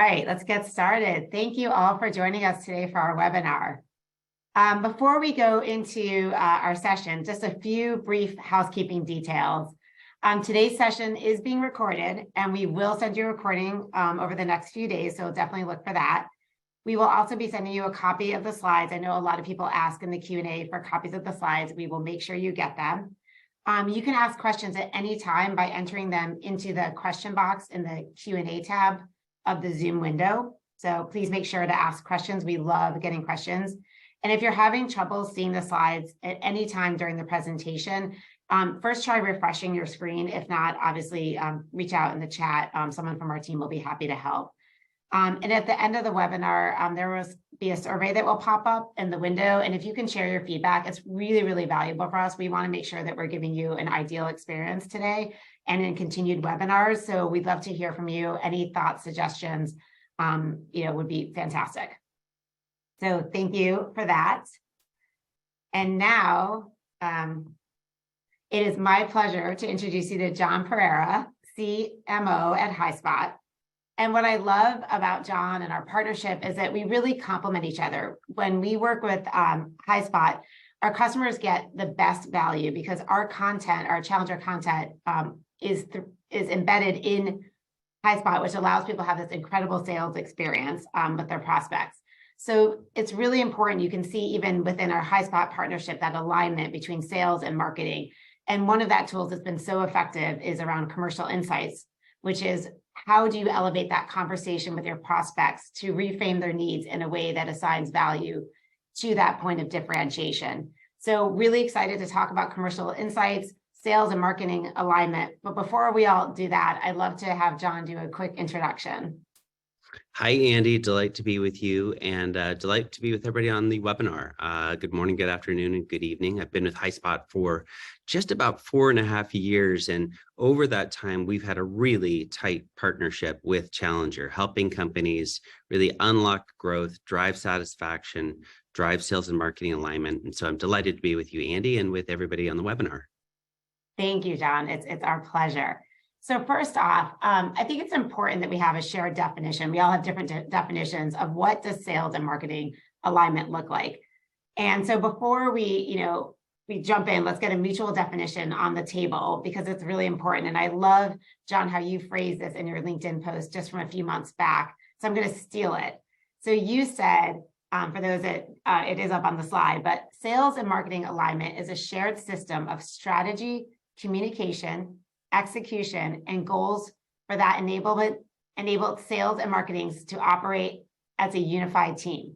right, let's get started. Thank you all for joining us today for our webinar. Before we go into our session, just a few brief housekeeping details. Today's session is being recorded, and we will send you a recording over the next few days, so definitely look for that. We will also be sending you a copy of the slides. I know a lot of people ask in the Q&A for copies of the slides. We will make sure you get them. You can ask questions at any time by entering them into the question box in the Q&A tab of the Zoom window. So please make sure to ask questions. We love getting questions. And if you're having trouble seeing the slides at any time during the presentation, first try refreshing your screen. If not, obviously reach out in the chat. Someone from our team will be happy to help. And at the end of the webinar, there will be a survey that will pop up in the window. And if you can share your feedback, it's really, really valuable for us. We want to make sure that we're giving you an ideal experience today and in continued webinars. So we'd love to hear from you. Any thoughts, suggestions, would be fantastic. So thank you for that. And now it is my pleasure to introduce you to John Pereira, CMO at HighSpot. And what I love about John and our partnership is that we really complement each other. When we work with HighSpot, our customers get the best value because our content, our challenger content is embedded in HighSpot, which allows people to have this incredible sales experience with their prospects. So it's really important. You can see even within our HighSpot partnership, that alignment between sales and marketing. And one of that tools that's been so effective is around commercial insights, which is how do you elevate that conversation with your prospects to reframe their needs in a way that assigns value to that point of differentiation. So really excited to talk about commercial insights, sales and marketing alignment. But before we all do that, I'd love to have John do a quick introduction. Hi, Andy. Delight to be with you and delight to be with everybody on the webinar. Good morning, good afternoon, and good evening. I've been with HighSpot for just about 4.5 years. And over that time, we've had a really tight partnership with Challenger, helping companies really unlock growth, drive satisfaction, drive sales and marketing alignment. And so I'm delighted to be with you, Andy, and with everybody on the webinar. Thank you, John. It's our pleasure. So first off, I think it's important that we have a shared definition. We all have different definitions of what does sales and marketing alignment look like. And so before we jump in, let's get a mutual definition on the table because it's really important. And I love, John, how you phrased this in your LinkedIn post just from a few months back. So I'm going to steal it. So you said, for those that it is up on the slide, but sales and marketing alignment is a shared system of strategy, communication, execution, and goals for that enabled sales and marketing to operate as a unified team.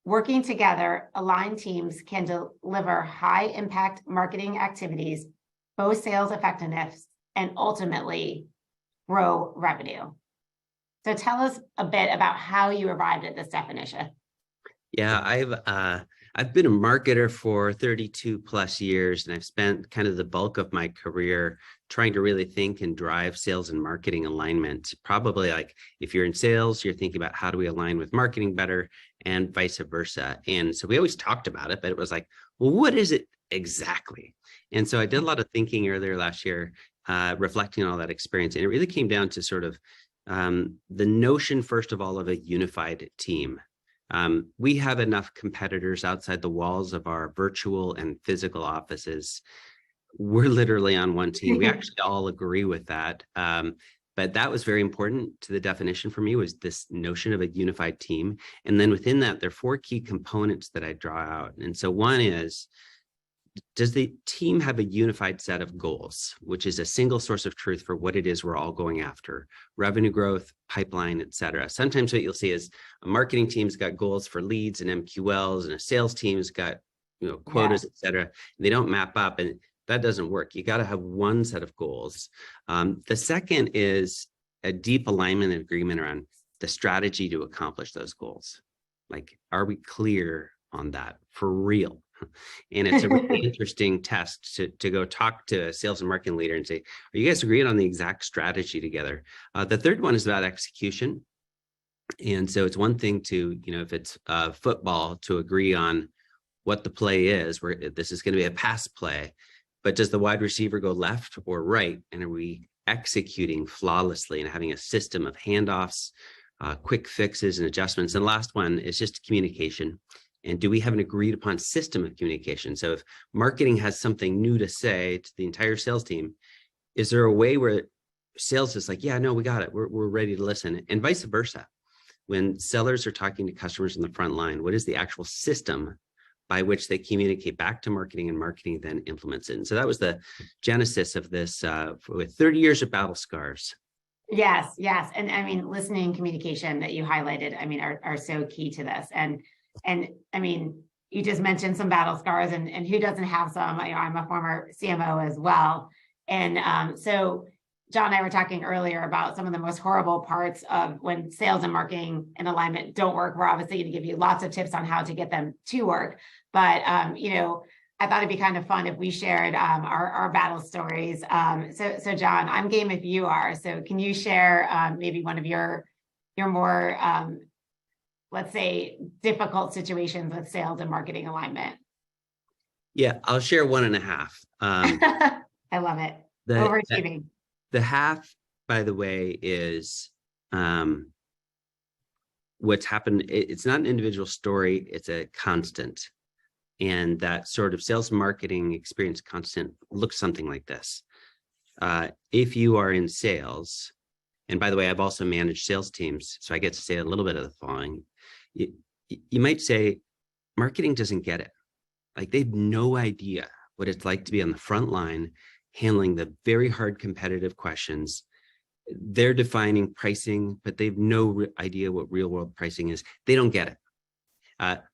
Working together, aligned teams can deliver high impact marketing activities, both sales effectiveness, and ultimately grow revenue. So tell us a bit about how you arrived at this definition. Yeah, I've been a marketer for 32 plus years, and I've spent kind of the bulk of my career trying to really think and drive sales and marketing alignment. Probably like if you're in sales, you're thinking about how do we align with marketing better and vice versa. And so we always talked about it, but it was like, well, what is it exactly? And so I did a lot of thinking earlier last year, reflecting on all that experience. And it really came down to sort of the notion, first of all, of a unified team. We have enough competitors outside the walls of our virtual and physical offices. We're literally on one team. We actually all agree with that. But that was very important to the definition for me, was this notion of a unified team. And then within that, there are 4 key components that I draw out. And so one is, does the team have a unified set of goals, which is a single source of truth for what it is we're all going after? Revenue growth, pipeline, et cetera. Sometimes what you'll see is a marketing team's got goals for leads and MQLs, and a sales team's got quotas, et cetera. And they don't map up, and that doesn't work. You got to have one set of goals. The second is a deep alignment and agreement around the strategy to accomplish those goals. Like, are we clear on that for real? And it's a really interesting test to go talk to a sales and marketing leader and say, are you guys agreeing on the exact strategy together? The third one is about execution. And so it's one thing to, if it's football, to agree on what the play is, where this is going to be a pass play, but does the wide receiver go left or right? And are we executing flawlessly and having a system of handoffs, quick fixes and adjustments. And the last one is just communication. And do we have an agreed upon system of communication? So if marketing has something new to say to the entire sales team, is there a way where sales is like, yeah, no, we got it. We're ready to listen, and vice versa. When sellers are talking to customers in the front line, what is the actual system by which they communicate back to marketing, and marketing then implements it? And so that was the genesis of this with 30 years of battle scars. Yes, yes. And I mean, listening and communication that you highlighted, I mean, are so key to this. And I mean, you just mentioned some battle scars, and who doesn't have some? I'm a former CMO as well. And so John and I were talking earlier about some of the most horrible parts of when sales and marketing and alignment don't work. We're obviously going to give you lots of tips on how to get them to work. But, I thought it'd be kind of fun if we shared our battle stories. So John, I'm game if you are. So can you share maybe one of your more, let's say, difficult situations with sales and marketing alignment? Yeah, I'll share 1.5. I love it. Overachieving. The half, by the way, is what's happened. It's not an individual story, it's a constant. And that sort of sales marketing experience constant looks something like this. If you are in sales, and by the way, I've also managed sales teams, so I get to say a little bit of the following. You might say, marketing doesn't get it. Like, they have no idea what it's like to be on the front line, handling the very hard competitive questions. They're defining pricing, but they have no idea what real world pricing is. They don't get it.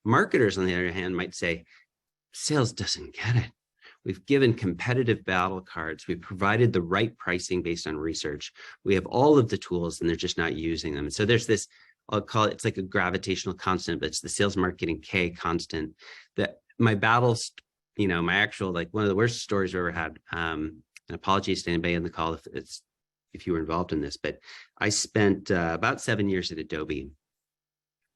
Marketers, on the other hand, might say, sales doesn't get it. We've given competitive battle cards. We've provided the right pricing based on research. We have all of the tools, and they're just not using them. And so there's this, I'll call it, it's like a gravitational constant, but it's the sales marketing K constant. That my battles, my actual, like, one of the worst stories we ever had, and apologies to anybody on the call if you were involved in this, but I spent about 7 years at Adobe.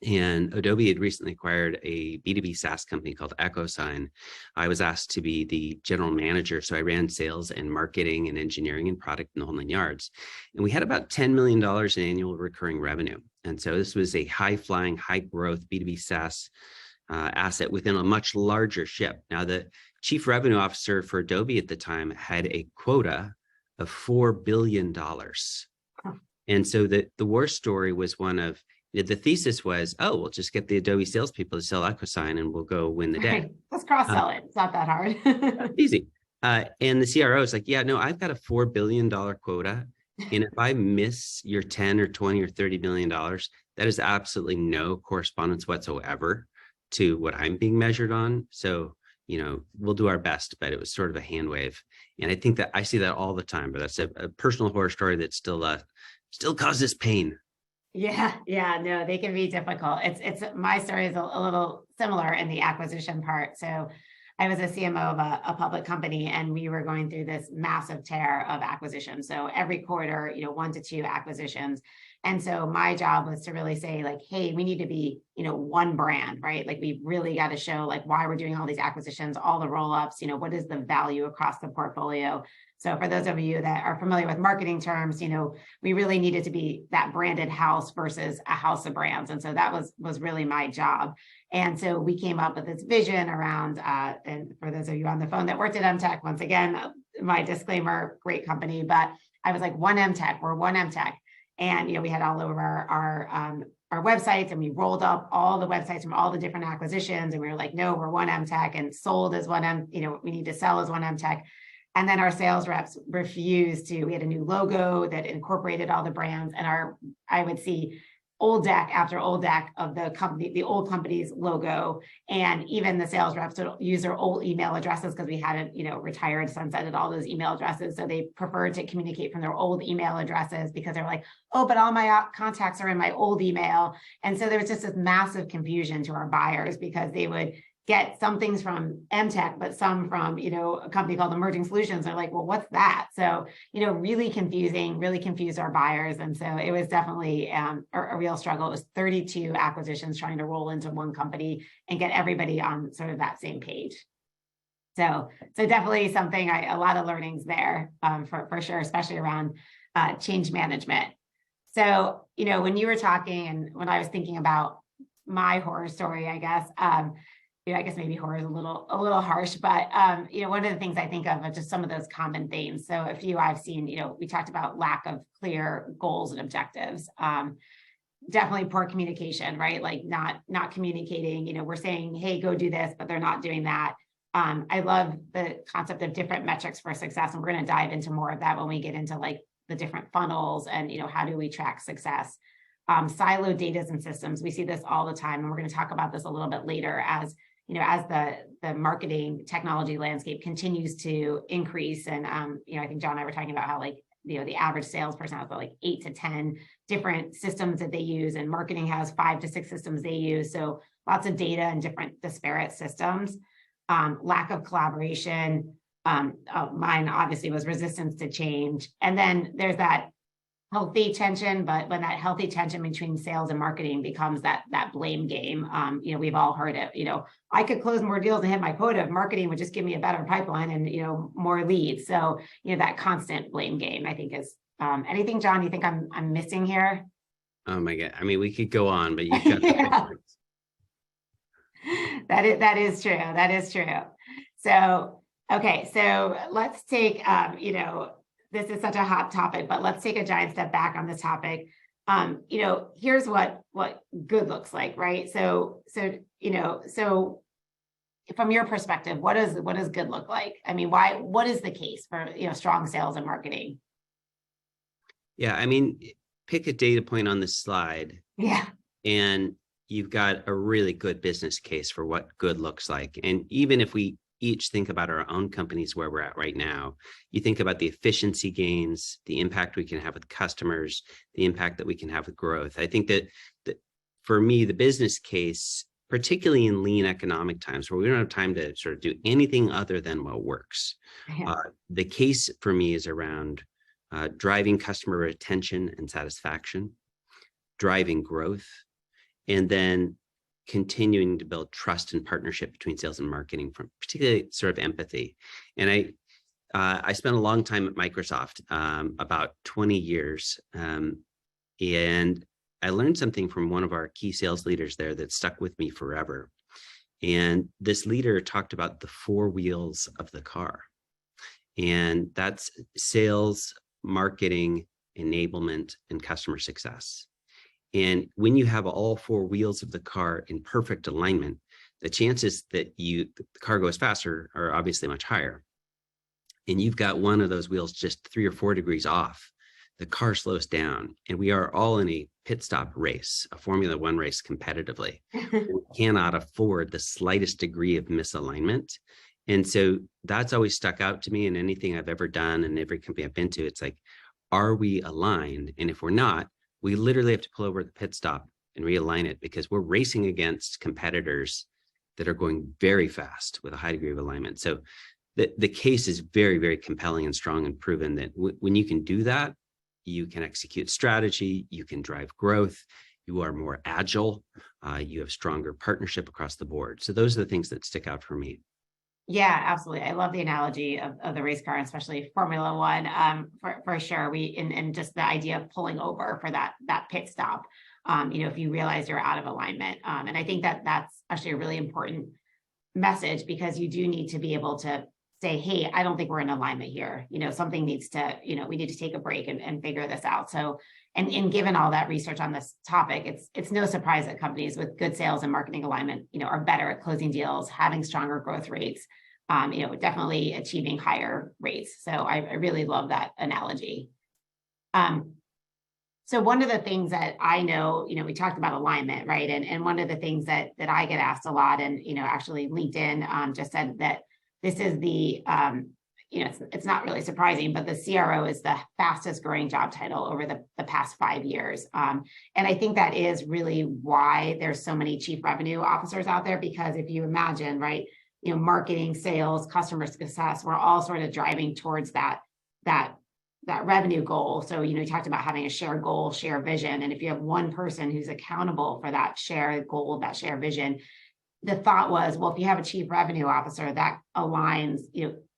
And Adobe had recently acquired a B2B SaaS company called EchoSign. I was asked to be the general manager. So I ran sales and marketing and engineering and product in the whole 9 yards. And we had about $10 million in annual recurring revenue. And so this was a high-flying, high-growth B2B SaaS asset within a much larger ship. Now, the chief revenue officer for Adobe at the time had a quota of $4 billion. And so the war story was one of, the thesis was, we'll just get the Adobe salespeople to sell EchoSign and we'll go win the day. Right. Let's cross-sell it. It's not that hard. Easy. And the CRO is like, yeah, no, I've got a $4 billion quota. And if I miss your 10 or 20 or $30 million, that is absolutely no correspondence whatsoever to what I'm being measured on. So, we'll do our best, but it was sort of a hand wave. And I think that I see that all the time, but that's a personal horror story that still causes pain. Yeah, no, they can be difficult. It's my story is a little similar in the acquisition part. So I was a CMO of a public company, and we were going through this massive tear of acquisitions. So every quarter, 1 to 2 acquisitions. And so my job was to really say, like, hey, we need to be, one brand, right? Like, we really got to show, like, why we're doing all these acquisitions, all the roll-ups, what is the value across the portfolio. So for those of you that are familiar with marketing terms, we really needed to be that branded house versus a house of brands. And so that was really my job. And so we came up with this vision around, and for those of you on the phone that worked at MTech, once again, my disclaimer, great company, but I was like, one MTech, we're one MTech. And, we had all over our websites, and we rolled up all the websites from all the different acquisitions. And we were like, no, we're one MTech, and sold as one we need to sell as one MTech. And then our sales reps refused to. We had a new logo that incorporated all the brands, and I would see old deck after old deck of the company, the old company's logo. And even the sales reps would use their old email addresses, because we hadn't, retired, sunsetted all those email addresses. So they preferred to communicate from their old email addresses, because they're like, oh, but all my contacts are in my old email. And so there was just this massive confusion to our buyers, because they would get some things from MTech, but some from, a company called Emerging Solutions. They're like, well, what's that? So, really confusing, really confused our buyers. And so it was definitely a real struggle. It was 32 acquisitions trying to roll into one company and get everybody on sort of that same page. So definitely something, a lot of learnings there for sure, especially around change management. So, when you were talking and when I was thinking about my horror story, I guess, I guess maybe horror is a little harsh, but, one of the things I think of are just some of those common themes. So a few I've seen, we talked about lack of clear goals and objectives. Definitely poor communication, right? Like not communicating, we're saying, hey, go do this, but they're not doing that. I love the concept of different metrics for success. And we're going to dive into more of that when we get into like the different funnels and, how do we track success? Siloed data and systems. We see this all the time. And we're going to talk about this a little bit later as, as the marketing technology landscape continues to increase. And, I think John and I were talking about how like, the average salesperson has about like 8 to 10 different systems that they use, and marketing has 5 to 6 systems they use. So lots of data and different disparate systems. Lack of collaboration. Mine obviously was resistance to change. And then there's that healthy tension, but when that healthy tension between sales and marketing becomes that blame game, we've all heard it, I could close more deals and hit my quota if marketing would just give me a better pipeline and, more leads. So, that constant blame game, I think is, anything, John, you think I'm missing here? Oh my God. I mean, we could go on, but you've got Yeah. That is true. That is true. So, okay. So let's take, this is such a hot topic, but let's take a giant step back on this topic. Here's what good looks like, right? So from your perspective, what does good look like? I mean, what is the case for, strong sales and marketing? Yeah. I mean, pick a data point on this slide. Yeah. And you've got a really good business case for what good looks like. And even if we each think about our own companies where we're at right now, you think about the efficiency gains, the impact we can have with customers, the impact that we can have with growth. I think that for me, the business case, particularly in lean economic times where we don't have time to sort of do anything other than what works, Yeah. the case for me is around driving customer retention and satisfaction, driving growth, and then continuing to build trust and partnership between sales and marketing, from particularly sort of empathy. And I spent a long time at Microsoft, about 20 years, and I learned something from one of our key sales leaders there that stuck with me forever. And this leader talked about the 4 wheels of the car, and that's sales, marketing, enablement, and customer success. And when you have all 4 wheels of the car in perfect alignment, the chances that the car goes faster are obviously much higher. And you've got one of those wheels just 3 or 4 degrees off, the car slows down. And we are all in a pit stop race, a Formula One race competitively. We cannot afford the slightest degree of misalignment. And so that's always stuck out to me in anything I've ever done and every company I've been to. It's like, are we aligned? And if we're not, we literally have to pull over at the pit stop and realign it, because we're racing against competitors that are going very fast with a high degree of alignment. So the case is very, very compelling and strong and proven that when you can do that, you can execute strategy, you can drive growth, you are more agile, you have stronger partnership across the board. So those are the things that stick out for me. Yeah, absolutely. I love the analogy of the race car, especially Formula One, for sure. And just the idea of pulling over for that pit stop, if you realize you're out of alignment. And I think that's actually a really important message, because you do need to be able to say, hey, I don't think we're in alignment here. Something needs to, we need to take a break and figure this out. So, and given all that research on this topic, it's no surprise that companies with good sales and marketing alignment, are better at closing deals, having stronger growth rates, definitely achieving higher rates. So I really love that analogy. So one of the things that I know, we talked about alignment, right? And one of the things that I get asked a lot, and, actually LinkedIn just said that this is the, it's not really surprising, but the CRO is the fastest growing job title over the past 5 years. And I think that is really why there's so many chief revenue officers out there, because if you imagine, right, marketing, sales, customer success, we're all sort of driving towards that revenue goal. So, you talked about having a shared goal, share vision. And if you have one person who's accountable for that shared goal, that shared vision, the thought was, well, if you have a chief revenue officer, that aligns,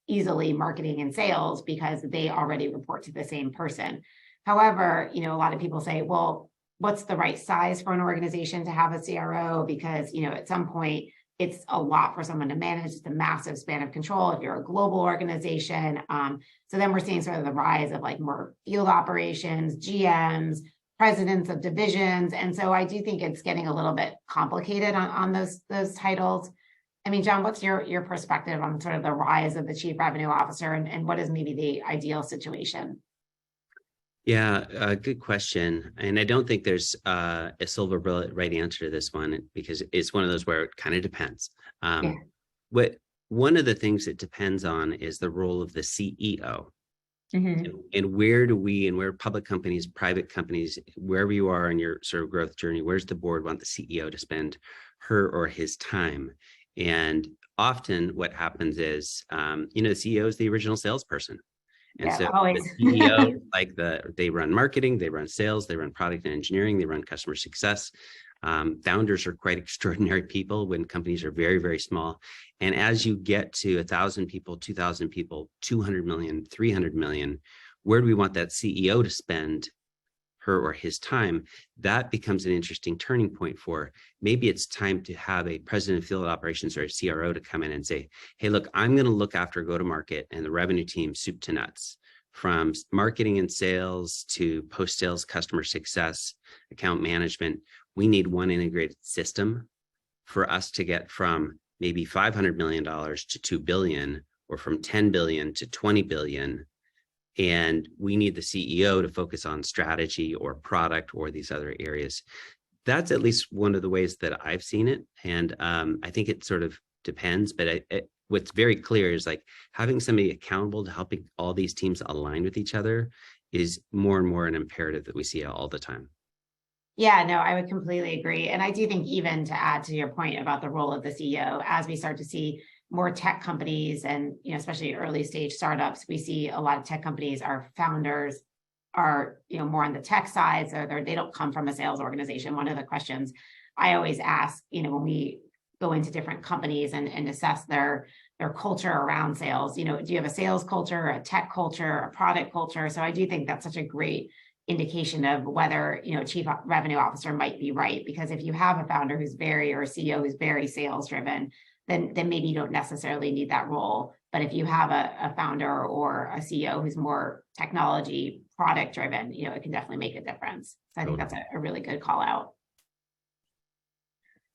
easily marketing and sales, because they already report to the same person. However, a lot of people say, well, what's the right size for an organization to have a CRO? Because, at some point, it's a lot for someone to manage. It's a massive span of control if you're a global organization. So then we're seeing sort of the rise of like more field operations, GMs, presidents of divisions. And so I do think it's getting a little bit complicated on those titles. I mean, John, what's your perspective on sort of the rise of the chief revenue officer and what is maybe the ideal situation? Yeah, good question. And I don't think there's a silver bullet right answer to this one because it's one of those where it kind of depends. Yeah. One of the things it depends on is the role of the CEO. Mm-hmm. And where public companies, private companies, wherever you are on your sort of growth journey, where's the board want the CEO to spend her or his time? And often what happens is, the CEO is the original salesperson. And Yeah, so always. the CEO, they run marketing, they run sales, they run product and engineering, they run customer success. Founders are quite extraordinary people when companies are very, very small. And as you get to 1,000 people, 2,000 people, 200 million, 300 million, where do we want that CEO to spend her or his time? That becomes an interesting turning point for maybe it's time to have a president of field operations or a CRO to come in and say, hey, look, I'm going to look after go-to-market and the revenue team soup to nuts, from marketing and sales to post-sales customer success, account management. We need one integrated system for us to get from maybe $500 million to $2 billion, or from 10 billion to 20 billion. And we need the CEO to focus on strategy or product or these other areas. That's at least one of the ways that I've seen it. And I think it sort of depends, but what's very clear is like having somebody accountable to helping all these teams align with each other is more and more an imperative that we see all the time. Yeah, no, I would completely agree. And I do think, even to add to your point about the role of the CEO, as we start to see more tech companies and, especially early stage startups, we see a lot of tech companies, our founders are, more on the tech side. So they don't come from a sales organization. One of the questions I always ask, when we go into different companies and assess their culture around sales, do you have a sales culture, a tech culture, a product culture? So I do think that's such a great indication of whether, chief revenue officer might be right. Because if you have a founder or a CEO who's very sales driven, then maybe you don't necessarily need that role. But if you have a founder or a CEO who's more technology product driven, it can definitely make a difference. So I think that's a really good call out.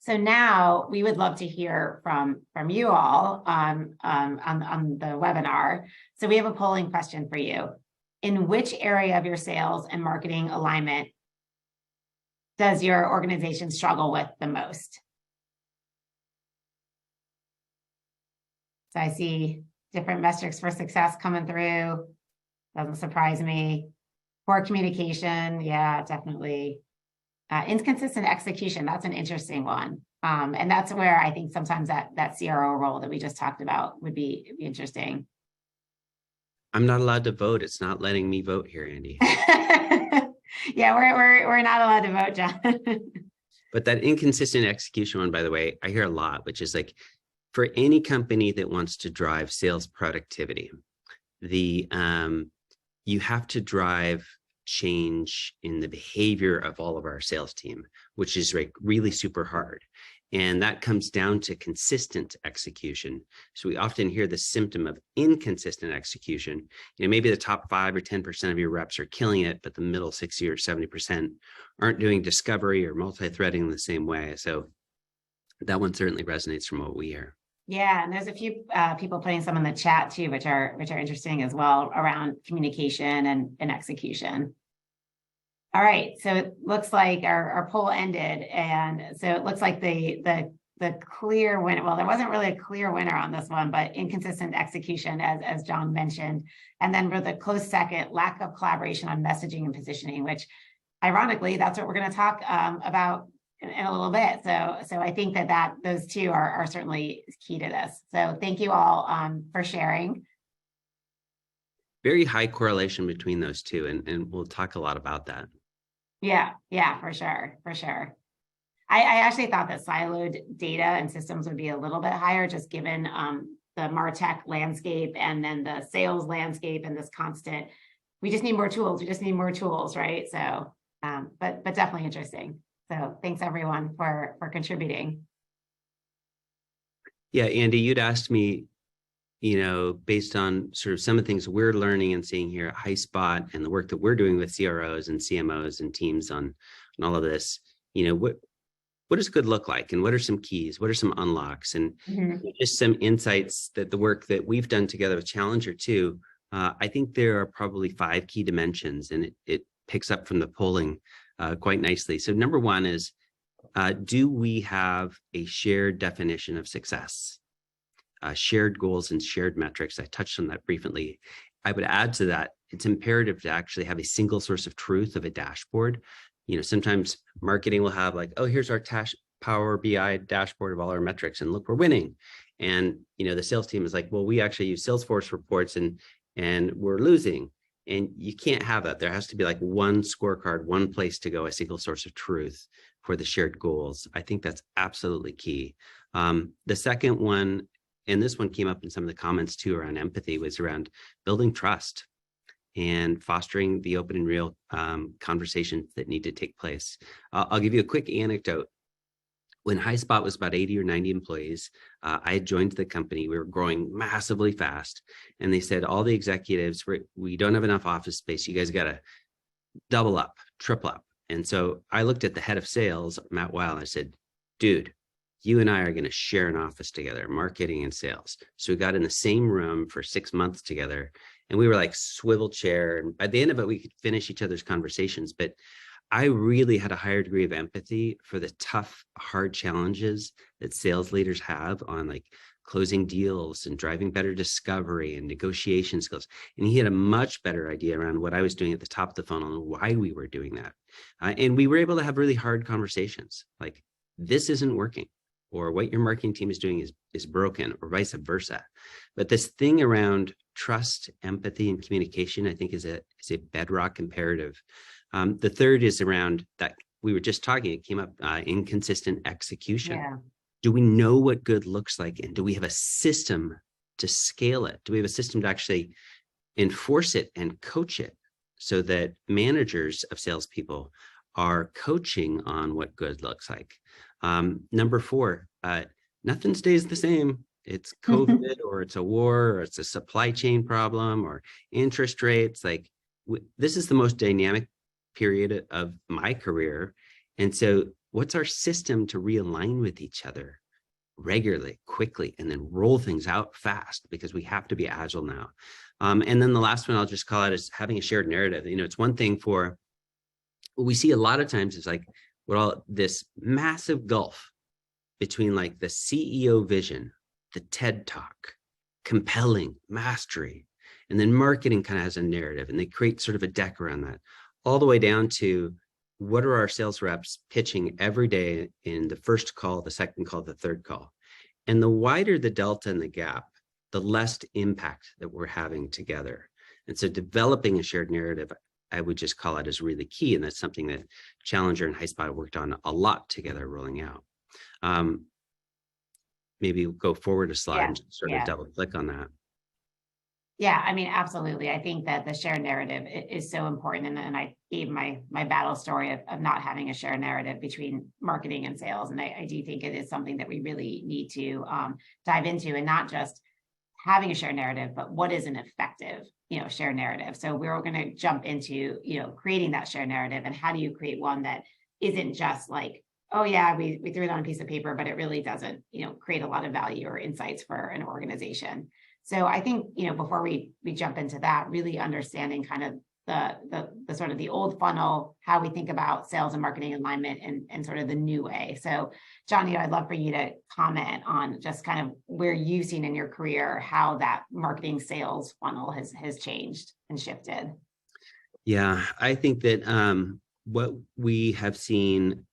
So now we would love to hear from you all on the webinar. So we have a polling question for you. In which area of your sales and marketing alignment does your organization struggle with the most? So I see different metrics for success coming through. Doesn't surprise me. Poor communication. Yeah, definitely. Inconsistent execution. That's an interesting one. And that's where I think sometimes that CRO role that we just talked about would be interesting. I'm not allowed to vote. It's not letting me vote here, Andy. Yeah, we're not allowed to vote, John. But that inconsistent execution one, by the way, I hear a lot, which is like, for any company that wants to drive sales productivity, you have to drive change in the behavior of all of our sales team, which is like really super hard. And that comes down to consistent execution. So we often hear the symptom of inconsistent execution. Maybe the top 5 or 10% of your reps are killing it, but the middle 60 or 70% aren't doing discovery or multi-threading in the same way. So that one certainly resonates from what we hear. Yeah, and there's a few people putting some in the chat too, which are interesting as well, around communication and execution. All right, so it looks like our poll ended, and so it looks like the clear winner. Well, there wasn't really a clear winner on this one, but inconsistent execution, as John mentioned, and then for the close second, lack of collaboration on messaging and positioning, which, ironically, that's what we're going to talk about in a little bit. So I think that those two are certainly key to this. So thank you all for sharing. Very high correlation between those two, and we'll talk a lot about that. Yeah, for sure. I actually thought that siloed data and systems would be a little bit higher, just given the MarTech landscape and then the sales landscape and this constant we just need more tools. We just need more tools, right? So, but definitely interesting. So thanks everyone for contributing. Yeah, Andy, you'd asked me, based on sort of some of the things we're learning and seeing here at HighSpot and the work that we're doing with CROs and CMOs and teams on all of this, what does good look like, and what are some keys? What are some unlocks, and just some insights that the work that we've done together with Challenger too. I think there are probably 5 key dimensions, and it picks up from the polling quite nicely. So number one is, do we have a shared definition of success? Shared goals and shared metrics. I touched on that briefly. I would add to that, it's imperative to actually have a single source of truth of a dashboard. Sometimes marketing will have like, oh, here's our Power BI dashboard of all our metrics, and look, we're winning. And the sales team is like, well, we actually use Salesforce reports and we're losing. And you can't have that. There has to be like one scorecard, one place to go, a single source of truth for the shared goals. I think that's absolutely key. The second one, and this one came up in some of the comments too around empathy, was around building trust and fostering the open and real conversations that need to take place. I'll give you a quick anecdote. When HighSpot was about 80 or 90 employees, I had joined the company. We were growing massively fast. And they said, all the executives, we don't have enough office space. You guys got to double up, triple up. And so I looked at the head of sales, Matt Weil, and I said, dude, you and I are going to share an office together, marketing and sales. So we got in the same room for 6 months together, and we were like swivel chair. And at the end of it, we could finish each other's conversations. But I really had a higher degree of empathy for the tough, hard challenges that sales leaders have on like closing deals and driving better discovery and negotiation skills. And he had a much better idea around what I was doing at the top of the funnel and why we were doing that. And we were able to have really hard conversations like, this isn't working, or what your marketing team is doing is broken, or vice versa. But this thing around trust, empathy, and communication, I think is a bedrock imperative. The third is around that we were just talking, it came up, inconsistent execution. Yeah. Do we know what good looks like? And do we have a system to scale it? Do we have a system to actually enforce it and coach it so that managers of salespeople are coaching on what good looks like? Number 4, nothing stays the same. It's COVID or it's a war or it's a supply chain problem or interest rates. Like this is the most dynamic period of my career. And so what's our system to realign with each other regularly, quickly, and then roll things out fast, because we have to be agile now. And then the last one I'll just call out is having a shared narrative. It's one thing for, what we see a lot of times is like, this massive gulf between like the CEO vision, the TED talk, compelling, mastery, and then marketing kind of has a narrative, and they create sort of a deck around that, all the way down to what are our sales reps pitching every day in the first call, the second call, the third call. And the wider the delta and the gap, the less impact that we're having together. And so developing a shared narrative, I would just call it as really key. And that's something that Challenger and HighSpot worked on a lot together rolling out. Maybe we'll go forward a slide and sort of double click on that. Yeah, I mean, absolutely. I think that the shared narrative is so important. And I gave my battle story of not having a shared narrative between marketing and sales. And I do think it is something that we really need to dive into, and not just having a shared narrative, but what is an effective, shared narrative. So we're going to jump into, creating that shared narrative, and how do you create one that isn't just like, oh yeah, we threw it on a piece of paper, but it really doesn't, create a lot of value or insights for an organization. So I think, before we jump into that, really understanding kind of the sort of the old funnel, how we think about sales and marketing alignment, and sort of the new way. So Johnny, I'd love for you to comment on just kind of where you've seen in your career how that marketing sales funnel has changed and shifted. Yeah, I think that what we have seen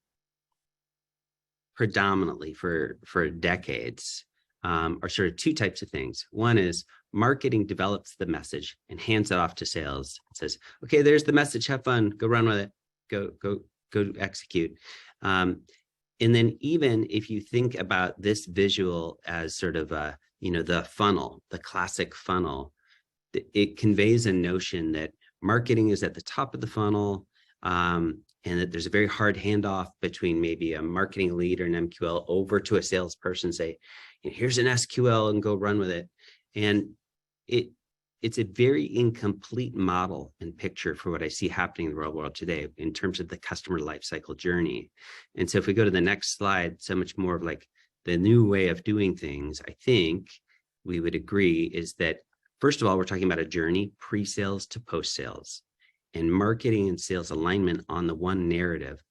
predominantly for decades are sort of 2 types of things. One is marketing develops the message and hands it off to sales. It says, okay, there's the message, have fun, go run with it, go execute. And then even if you think about this visual as sort of the funnel, the classic funnel, it conveys a notion that marketing is at the top of the funnel, and that there's a very hard handoff between maybe a marketing lead or an MQL over to a salesperson, say, here's an SQL and go run with it. And it's a very incomplete model and picture for what I see happening in the real world today in terms of the customer lifecycle journey. And so if we go to the next slide, so much more of like the new way of doing things, I think we would agree is that, first of all, we're talking about a journey, pre-sales to post-sales. And marketing and sales alignment on the one narrative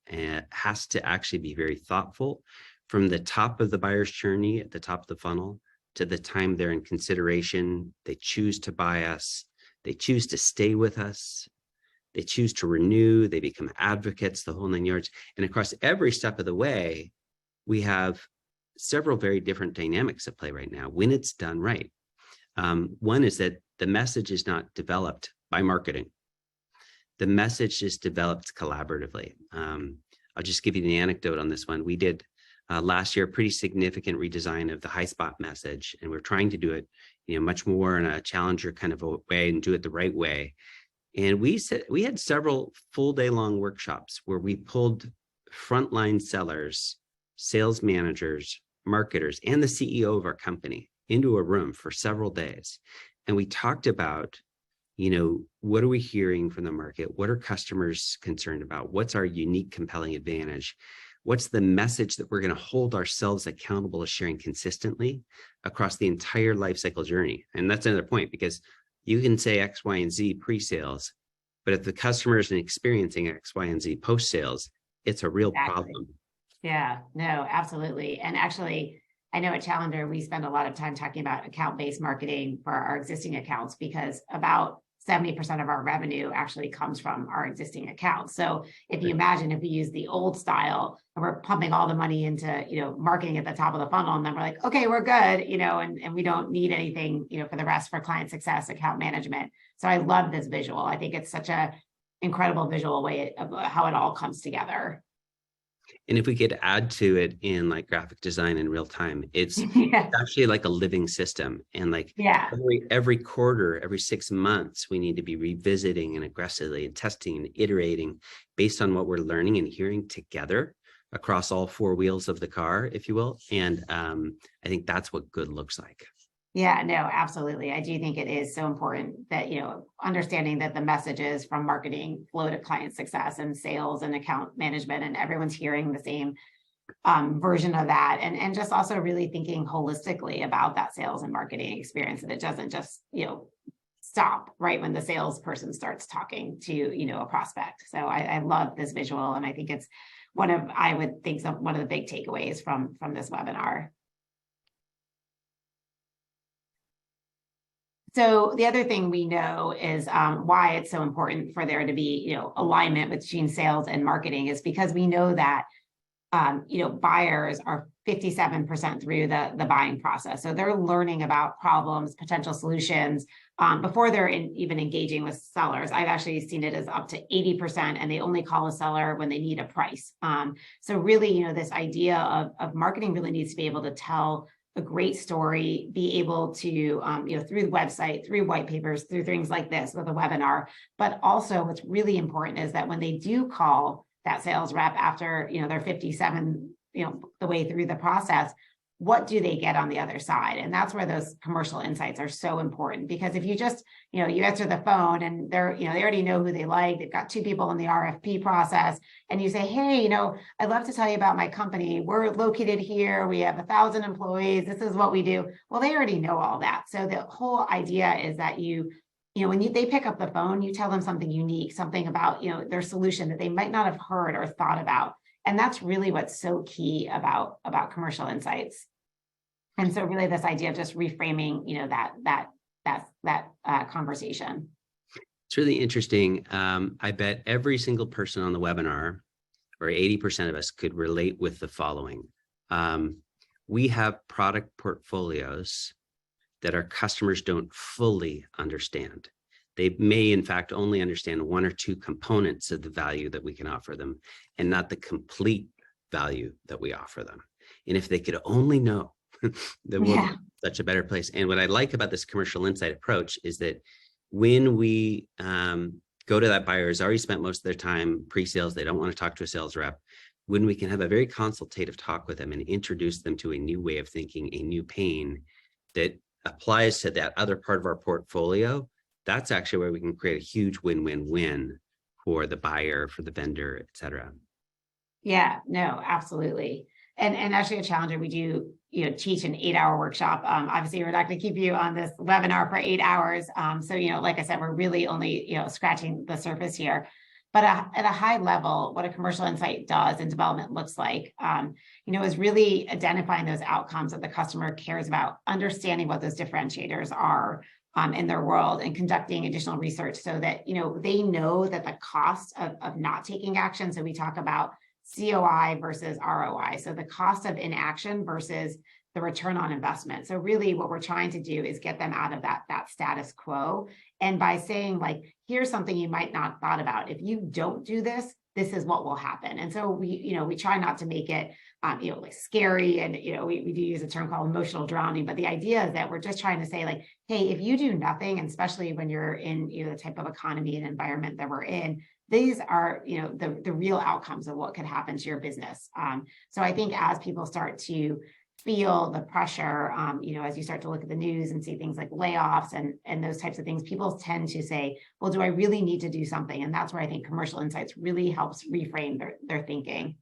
has to actually be very thoughtful from the top of the buyer's journey at the top of the funnel to the time they're in consideration, they choose to buy us, they choose to stay with us, they choose to renew, they become advocates, the whole 9 yards. And across every step of the way, we have several very different dynamics at play right now when it's done right. One is that the message is not developed by marketing. The message is developed collaboratively. I'll just give you an anecdote on this one. We did last year a pretty significant redesign of the high spot message, and we're trying to do it, much more in a challenger kind of a way and do it the right way. And we had several full day long workshops where we pulled frontline sellers, sales managers, marketers, and the CEO of our company into a room for several days. And we talked about, what are we hearing from the market? What are customers concerned about? What's our unique, compelling advantage? What's the message that we're going to hold ourselves accountable to sharing consistently across the entire lifecycle journey? And that's another point, because you can say X, Y, and Z pre-sales, but if the customer isn't experiencing X, Y, and Z post-sales, it's a real problem. Yeah, no, absolutely. And actually, I know at Challenger, we spend a lot of time talking about account-based marketing for our existing accounts, because about 70% of our revenue actually comes from our existing accounts. So if you imagine if we use the old style and we're pumping all the money into, marketing at the top of the funnel, and then we're like, okay, we're good, and we don't need anything, for the rest for client success, account management. So I love this visual. I think it's such a incredible visual way of how it all comes together. And if we could add to it in like graphic design in real time, it's Yeah. actually like a living system. And like Yeah. every quarter, every 6 months, we need to be revisiting and aggressively and testing and iterating based on what we're learning and hearing together across all four wheels of the car, if you will. And I think that's what good looks like. Yeah, no, absolutely. I do think it is so important that, understanding that the messages from marketing flow to client success and sales and account management, and everyone's hearing the same version of that. And just also really thinking holistically about that sales and marketing experience, that it doesn't just, stop right when the salesperson starts talking to, a prospect. So I love this visual. And I think it's one of the big takeaways from this webinar. So the other thing we know is why it's so important for there to be, alignment between sales and marketing is because we know that, buyers are 57% through the buying process. So they're learning about problems, potential solutions before they're even engaging with sellers. I've actually seen it as up to 80%, and they only call a seller when they need a price. So really, this idea of marketing really needs to be able to tell a great story, be able to, through the website, through white papers, through things like this with a webinar. But also what's really important is that when they do call that sales rep after, they're 57, the way through the process, what do they get on the other side? And that's where those commercial insights are so important, because if you just, you answer the phone and they're, they already know who they like, they've got 2 people in the RFP process, and you say, hey, I'd love to tell you about my company. We're located here. We have 1,000 employees. This is what we do. Well, they already know all that. So the whole idea is that when they pick up the phone, you tell them something unique, something about, their solution that they might not have heard or thought about. And that's really what's so key about commercial insights. And so really this idea of just reframing, that conversation. It's really interesting. I bet every single person on the webinar, or 80% of us, could relate with the following. We have product portfolios that our customers don't fully understand. They may, in fact, only understand 1 or 2 components of the value that we can offer them, and not the complete value that we offer them. And if they could only know, the world is such a better place. And what I like about this commercial insight approach is that when we go to that buyer who's already spent most of their time pre-sales. They don't want to talk to a sales rep. When we can have a very consultative talk with them and introduce them to a new way of thinking, a new pain that applies to that other part of our portfolio, that's actually where we can create a huge win-win-win for the buyer, for the vendor, et cetera. Yeah, no, absolutely. And actually a challenger, we do, teach an 8-hour workshop. Obviously we're not going to keep you on this webinar for 8 hours. So, like I said, we're really only, scratching the surface here. But at a high level, what a commercial insight does and development looks like, is really identifying those outcomes that the customer cares about, understanding what those differentiators are in their world, and conducting additional research so that, they know that the cost of not taking action. So we talk about COI versus ROI. So the cost of inaction versus the return on investment. So really what we're trying to do is get them out of that status quo. And by saying, like, here's something you might not thought about. If you don't do this, this is what will happen. And so we try not to make it, like scary. And, we do use a term called emotional drowning. But the idea is that we're just trying to say, like, hey, if you do nothing, and especially when you're in, the type of economy and environment that we're in, these are, the real outcomes of what could happen to your business. So I think as people start to feel the pressure, as you start to look at the news and see things like layoffs and those types of things, people tend to say, well, do I really need to do something? And that's where I think commercial insights really helps reframe their thinking.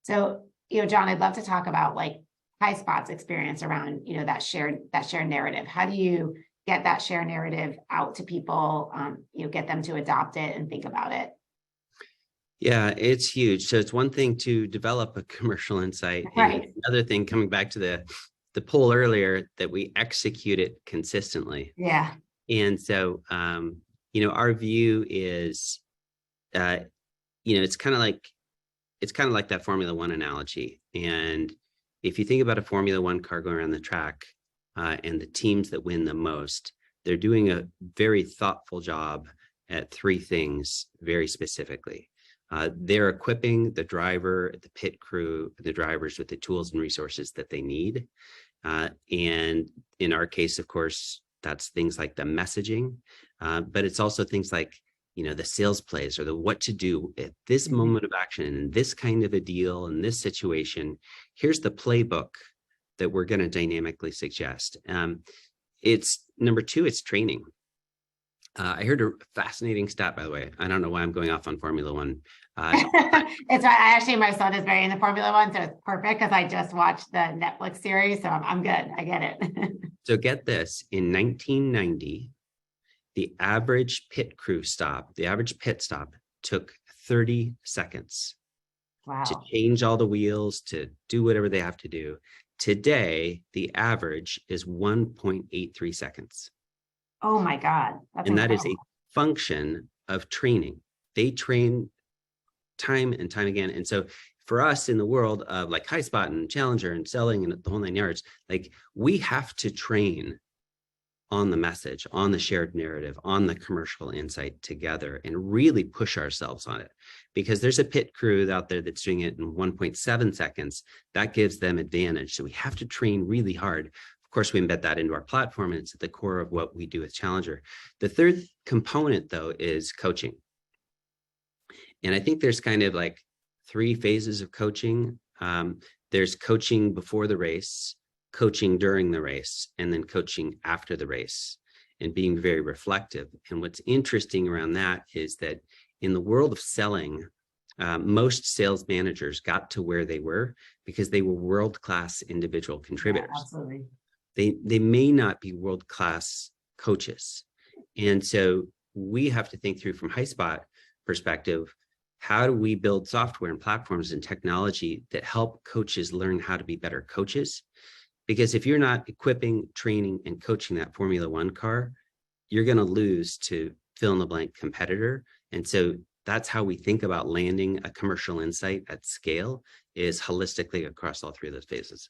So, John, I'd love to talk about like HighSpot's experience around, that shared narrative. How do you get that shared narrative out to people, get them to adopt it and think about it? Yeah, it's huge. So it's one thing to develop a commercial insight, right. And another thing, coming back to the poll earlier, that we execute it consistently. Yeah. And so, our view is, it's kind of like that Formula One analogy. And if you think about a Formula One car going around the track, and the teams that win the most, they're doing a very thoughtful job at 3 things very specifically. They're equipping the driver, the pit crew, the drivers with the tools and resources that they need. And in our case, of course, that's things like the messaging, but it's also things like, the sales plays or the what to do at this moment of action in this kind of a deal, in this situation. Here's the playbook that we're going to dynamically suggest. It's number 2, it's training. I heard a fascinating stat, by the way. I don't know why I'm going off on Formula One. It's right. My son is very into Formula One, so it's perfect because I just watched the Netflix series, so I'm good. I get it. So get this, in 1990, the average pit stop took 30 seconds. Wow. To change all the wheels, to do whatever they have to do. Today, the average is 1.83 seconds. Oh my God. And that is a function of training. They train time and time again. And so for us in the world of like HighSpot and Challenger and selling and the whole 9 yards, like we have to train on the message, on the shared narrative, on the commercial insight together, and really push ourselves on it. Because there's a pit crew out there that's doing it in 1.7 seconds. That gives them advantage. So we have to train really hard. Of course, we embed that into our platform, and it's at the core of what we do with Challenger. The third component, though, is coaching. And I think there's kind of like 3 phases of coaching. There's coaching before the race, coaching during the race, and then coaching after the race, and being very reflective. And what's interesting around that is that in the world of selling, most sales managers got to where they were because they were world-class individual contributors. Yeah, absolutely. They may not be world-class coaches. And so we have to think through from HighSpot perspective, how do we build software and platforms and technology that help coaches learn how to be better coaches? Because if you're not equipping, training, and coaching that Formula One car, you're going to lose to fill in the blank competitor. And so that's how we think about landing a commercial insight at scale, is holistically across all 3 of those phases.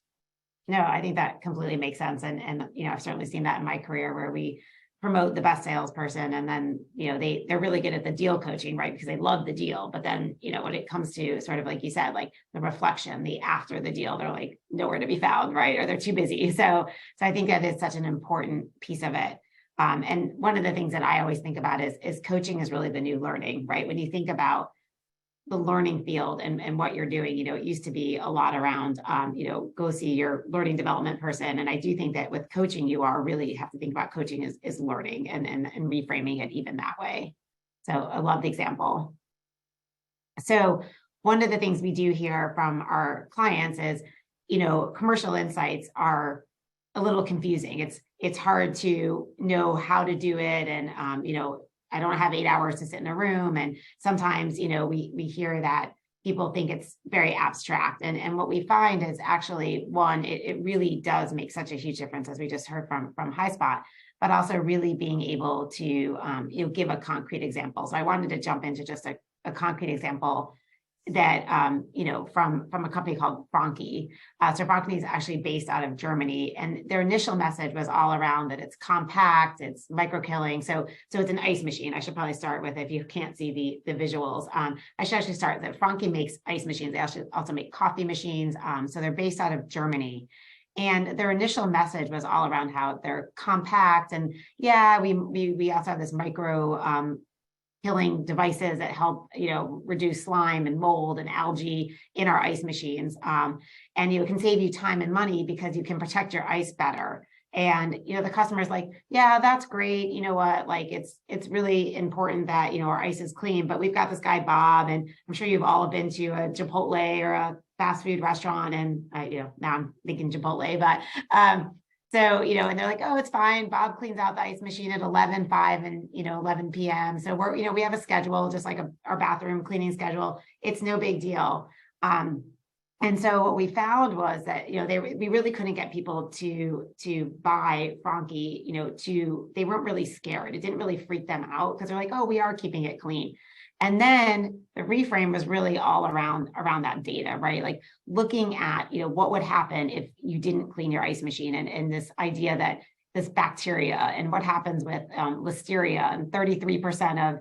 No, I think that completely makes sense. And I've certainly seen that in my career where we promote the best salesperson, and then, they're really good at the deal coaching, right? Because they love the deal. But then, when it comes to sort of like you said, like the reflection, the after the deal, they're like nowhere to be found, right? Or they're too busy. So I think that is such an important piece of it. And one of the things that I always think about is coaching is really the new learning, right? When you think about the learning field and what you're doing, it used to be a lot around, go see your learning development person. And I do think that with coaching, you really have to think about coaching as learning and reframing it even that way. So I love the example. So one of the things we do hear from our clients is, commercial insights are a little confusing. It's hard to know how to do it. And, I don't have 8 hours to sit in a room. And sometimes, we hear that people think it's very abstract. And what we find is actually, one, it really does make such a huge difference, as we just heard from HighSpot, but also really being able to, give a concrete example. So I wanted to jump into just a concrete example that, from a company called Franke. So Franke is actually based out of Germany, and their initial message was all around that it's compact, it's micro killing. So it's an ice machine. I should probably start with, if you can't see the visuals, I should actually start that Franke makes ice machines. They actually also make coffee machines. So they're based out of Germany. And their initial message was all around how they're compact. And yeah, we also have this micro killing devices that help, reduce slime and mold and algae in our ice machines. And it can save you time and money because you can protect your ice better. And, the customer's like, yeah, that's great. You know what? Like, it's really important that, our ice is clean, but we've got this guy, Bob, and I'm sure you've all been to a Chipotle or a fast food restaurant. And, now I'm thinking Chipotle, but, so, and they're like, oh, it's fine. Bob cleans out the ice machine at 11:05 and, 11 p.m. So we have a schedule, just like our bathroom cleaning schedule. It's no big deal. And so what we found was that, we really couldn't get people to buy Franke, they weren't really scared. It didn't really freak them out because they're like, oh, we are keeping it clean. And then the reframe was really all around that data, right? Like looking at, what would happen if you didn't clean your ice machine, and this idea that this bacteria and what happens with listeria, and 33% of,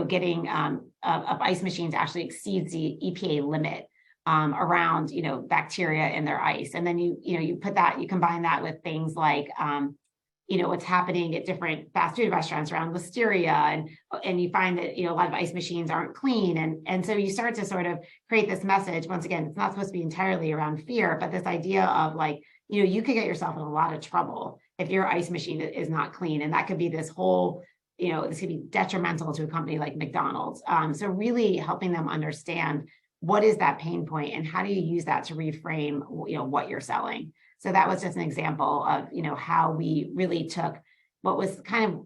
getting of ice machines actually exceeds the EPA limit around, bacteria in their ice. And then you combine that with things like, what's happening at different fast food restaurants around listeria, and you find that, a lot of ice machines aren't clean. And so you start to sort of create this message. Once again, it's not supposed to be entirely around fear, but this idea of like, you could get yourself in a lot of trouble if your ice machine is not clean. And that could be this whole, this could be detrimental to a company like McDonald's. So really helping them understand what is that pain point and how do you use that to reframe, what you're selling. So that was just an example of, how we really took what was kind of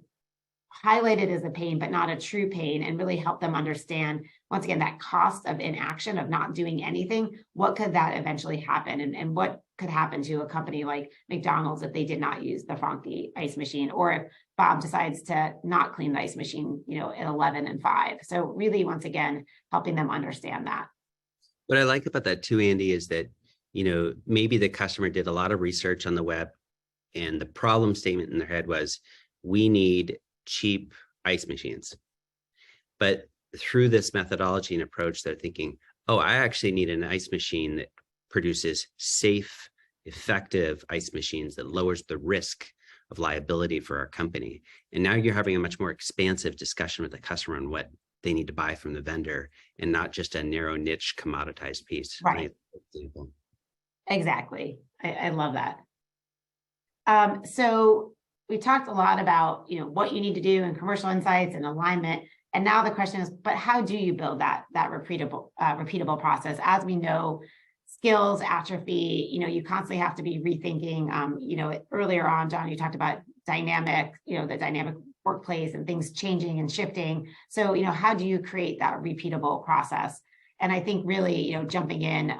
highlighted as a pain, but not a true pain, and really help them understand, once again, that cost of inaction, of not doing anything. What could that eventually happen? And what could happen to a company like McDonald's if they did not use the Franke ice machine, or if Bob decides to not clean the ice machine, at 11 and 5. So really, once again, helping them understand that. What I like about that too, Andy, is that, maybe the customer did a lot of research on the web, and the problem statement in their head was, we need cheap ice machines. But through this methodology and approach, they're thinking, oh, I actually need an ice machine that produces safe, effective ice machines that lowers the risk of liability for our company. And now you're having a much more expansive discussion with the customer on what they need to buy from the vendor, and not just a narrow niche commoditized piece. Right. Exactly. I love that. So we talked a lot about, what you need to do in commercial insights and alignment. And now the question is, but how do you build that repeatable process? As we know, skills atrophy, you constantly have to be rethinking. Earlier on, John, you talked about dynamic, the dynamic workplace and things changing and shifting. So, how do you create that repeatable process? And I think really, jumping in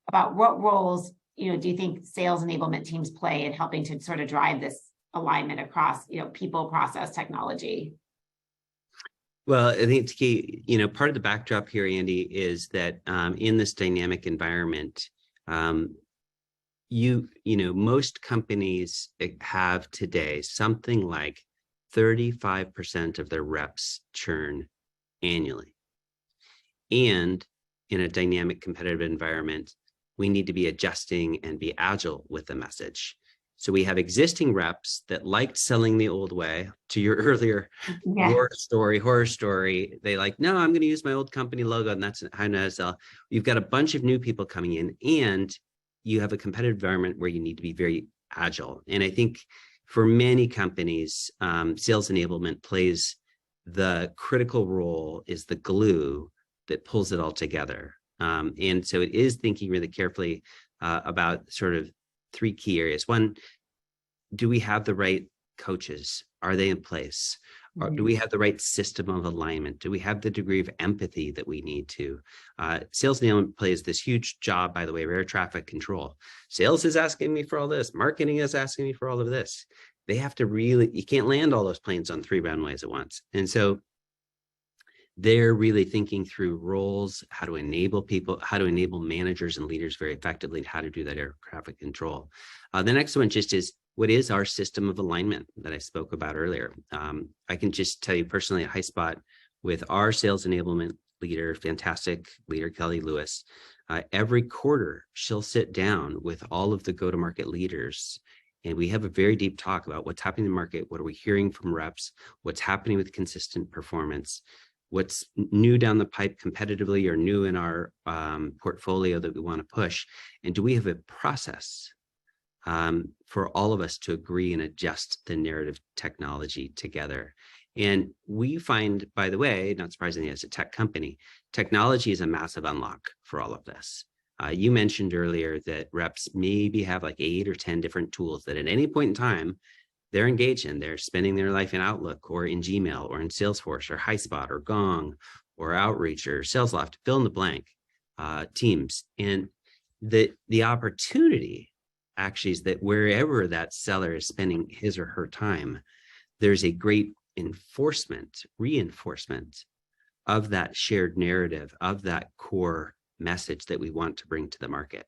about what roles, do you think sales enablement teams play in helping to sort of drive this alignment across, people, process, technology? Well, I think it's key, part of the backdrop here, Andy, is that in this dynamic environment, most companies have today something like 35% of their reps churn annually. And in a dynamic competitive environment, we need to be adjusting and be agile with the message. So we have existing reps that liked selling the old way. To your earlier Yeah. horror story, they like, no, I'm going to use my old company logo, and that's how I sell. You've got a bunch of new people coming in, and you have a competitive environment where you need to be very agile. And I think for many companies, sales enablement plays the critical role, is the glue that pulls it all together. And so it is thinking really carefully about sort of three key areas. One, do we have the right coaches? Are they in place? Or do we have the right system of alignment? Do we have the degree of empathy that we need to? Sales enablement plays this huge job, by the way, of air traffic control. Sales is asking me for all this. Marketing is asking me for all of this. They have to really, you can't land all those planes on 3 runways at once. And so they're really thinking through roles, how to enable people, how to enable managers and leaders very effectively, and how to do that air traffic control. The next one just is, what is our system of alignment that I spoke about earlier? I can just tell you personally at HighSpot, with our sales enablement leader, fantastic leader, Kelly Lewis, every quarter she'll sit down with all of the go-to-market leaders, and we have a very deep talk about what's happening in the market, what are we hearing from reps, what's happening with consistent performance, what's new down the pipe competitively or new in our portfolio that we want to push, and do we have a process for all of us to agree and adjust the narrative technology together. And we find, by the way, not surprisingly, as a tech company, technology is a massive unlock for all of this. You mentioned earlier that reps maybe have like 8 or 10 different tools that at any point in time they're engaged in. They're spending their life in Outlook or in Gmail or in Salesforce or HighSpot or Gong or Outreach or SalesLoft, fill in the blank, Teams. And the opportunity actually is that wherever that seller is spending his or her time, there's a great reinforcement of that shared narrative, of that core message that we want to bring to the market.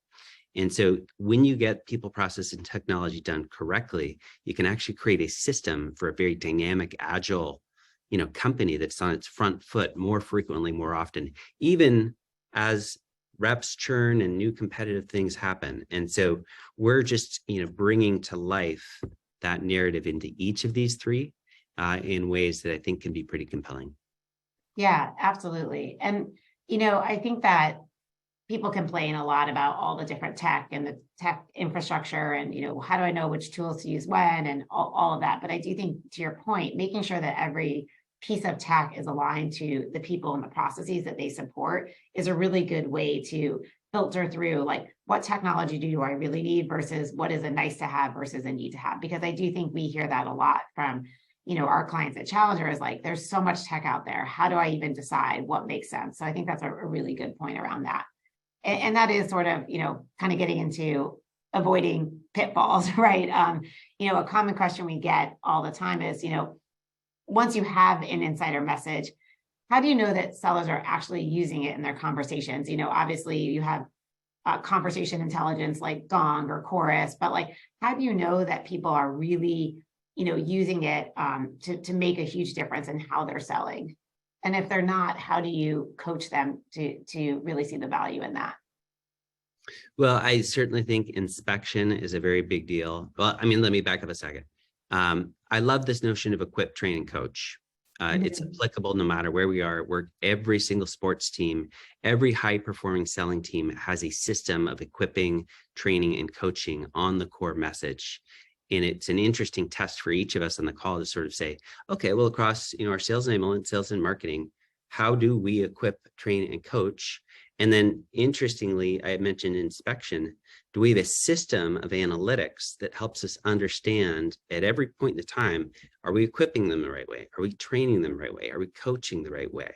And so when you get people, process, and technology done correctly, you can actually create a system for a very dynamic, agile, company that's on its front foot more frequently, more often, even as reps churn and new competitive things happen. And so we're just, bringing to life that narrative into each of these three in ways that I think can be pretty compelling. Yeah, absolutely. And, I think that people complain a lot about all the different tech and the tech infrastructure and, how do I know which tools to use when and all of that. But I do think, to your point, making sure that every piece of tech is aligned to the people and the processes that they support is a really good way to filter through, like, what technology do I really need versus what is a nice to have versus a need to have. Because I do think we hear that a lot from, our clients at Challenger, is like, there's so much tech out there. How do I even decide what makes sense? So I think that's a really good point around that. And that is sort of, kind of getting into avoiding pitfalls, right? A common question we get all the time is, once you have an insider message, how do you know that sellers are actually using it in their conversations? Obviously you have conversation intelligence like Gong or Chorus, but like, how do you know that people are really, using it to make a huge difference in how they're selling? And if they're not, how do you coach them to really see the value in that? Well, I certainly think inspection is a very big deal. Well, let me back up a second. I love this notion of equip, train, and coach. It's applicable no matter where we are. Every single sports team, every high-performing selling team has a system of equipping, training, and coaching on the core message. And it's an interesting test for each of us on the call to sort of say, okay, well, across our sales enablement, sales and marketing, how do we equip, train, and coach? And then interestingly, I mentioned inspection. Do we have a system of analytics that helps us understand at every point in the time, are we equipping them the right way? Are we training them the right way? Are we coaching the right way?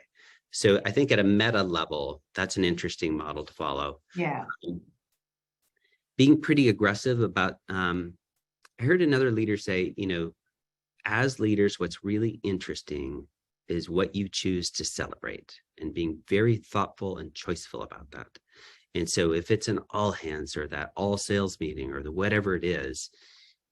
So I think at a meta level, that's an interesting model to follow. Yeah. Being pretty aggressive about, I heard another leader say, as leaders, what's really interesting is what you choose to celebrate, and being very thoughtful and choiceful about that. And so if it's an all hands or that all sales meeting or the whatever it is,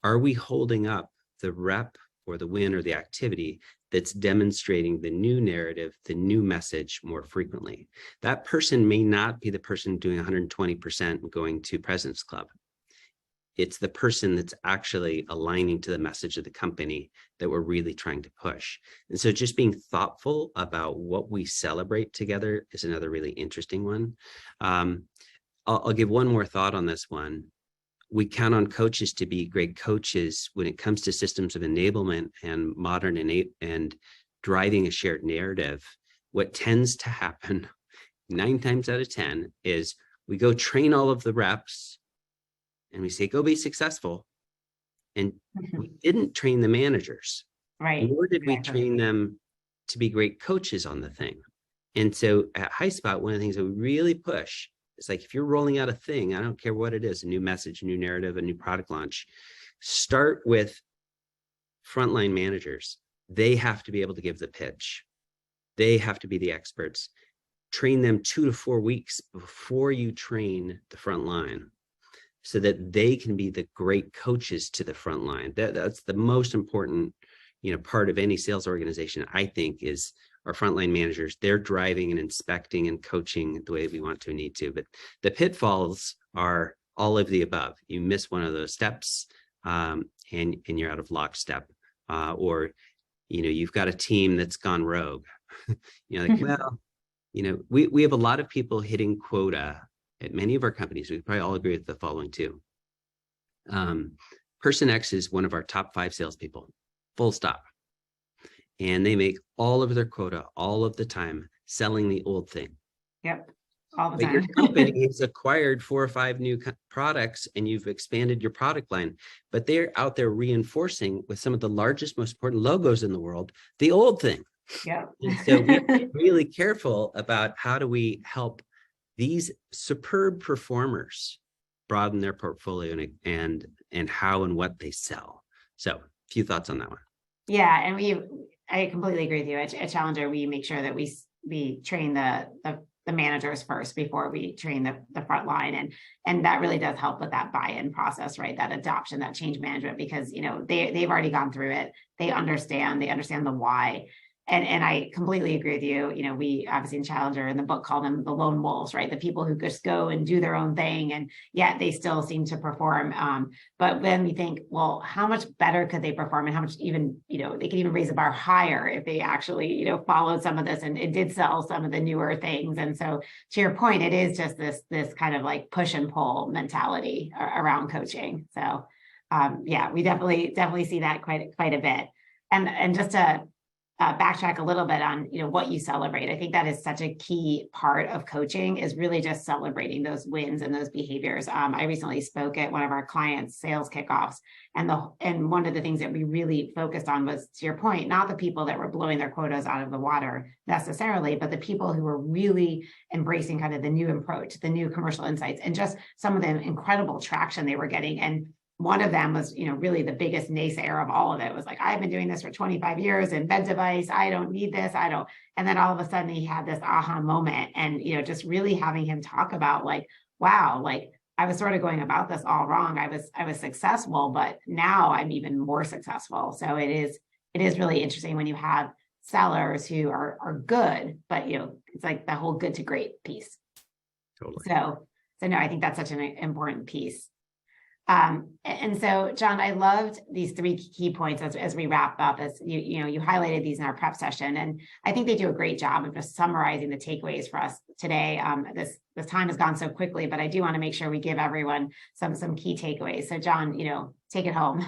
are we holding up the rep or the win or the activity that's demonstrating the new narrative, the new message more frequently? That person may not be the person doing 120% going to President's Club. it's the person that's actually aligning to the message of the company that we're really trying to push. And so just being thoughtful about what we celebrate together is another really interesting one. I'll give one more thought on this one. We count on coaches to be great coaches when it comes to systems of enablement and modern and driving a shared narrative. What tends to happen 9 times out of 10 is we go train all of the reps and we say, go be successful. And we didn't train the managers, Right. nor did we train them to be great coaches on the thing. And so at HighSpot, one of the things that we really push is like, if you're rolling out a thing, I don't care what it is, a new message, a new narrative, a new product launch, start with frontline managers. They have to be able to give the pitch. They have to be the experts. Train them 2 to 4 weeks before you train the front line, so that they can be the great coaches to the front line. That's the most important, part of any sales organization, I think, is our frontline managers. They're driving and inspecting and coaching the way we want to and need to. But the pitfalls are all of the above. You miss one of those steps, and you're out of lockstep, or you've got a team that's gone rogue. We have a lot of people hitting quota at many of our companies. We probably all agree with the following too. Person X is one of our top 5 salespeople, full stop. And they make all of their quota all of the time selling the old thing. Yep, all the but time. Your company has acquired 4 or 5 new products and you've expanded your product line, but they're out there reinforcing with some of the largest, most important logos in the world, the old thing. Yeah. And so we're really careful about how do we help these superb performers broaden their portfolio and how and what they sell. So a few thoughts on that one. Yeah, and I completely agree with you. At Challenger, we make sure that we train the managers first before we train the front line, and that really does help with that buy-in process, right? That adoption, that change management, because they've already gone through it. They understand the why. And I completely agree with you. We obviously in Challenger in the book call them the lone wolves, right? The people who just go and do their own thing, and yet they still seem to perform. But then we think, well, how much better could they perform, and how much even, they could even raise the bar higher if they actually, followed some of this and it did sell some of the newer things. And so to your point, it is just this kind of like push and pull mentality around coaching. So yeah, we definitely see that quite a bit. And just to backtrack a little bit on what you celebrate. I think that is such a key part of coaching, is really just celebrating those wins and those behaviors. I recently spoke at one of our clients' sales kickoffs, and one of the things that we really focused on was, to your point, not the people that were blowing their quotas out of the water necessarily, but the people who were really embracing kind of the new approach, the new commercial insights, and just some of the incredible traction they were getting. And one of them was, really the biggest naysayer of all of it, was like, I've been doing this for 25 years in med device. I don't need this. And then all of a sudden he had this aha moment, and, just really having him talk about like, wow, like I was sort of going about this all wrong. I was successful, but now I'm even more successful. So it is really interesting when you have sellers who are good, but it's like the whole good to great piece. Totally. So no, I think that's such an important piece. And so, John, I loved these 3 key points as we wrap up, as you highlighted these in our prep session, and I think they do a great job of just summarizing the takeaways for us today. This time has gone so quickly, but I do want to make sure we give everyone some key takeaways. So, John, take it home.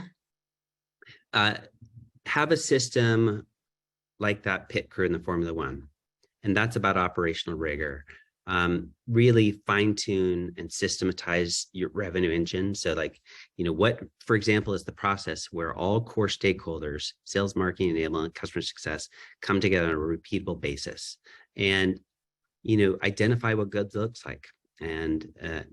Have a system like that pit crew in the Formula One, and that's about operational rigor. Really fine tune and systematize your revenue engine. So like, what, for example, is the process where all core stakeholders, sales, marketing, enablement, customer success, come together on a repeatable basis, and, identify what good looks like, and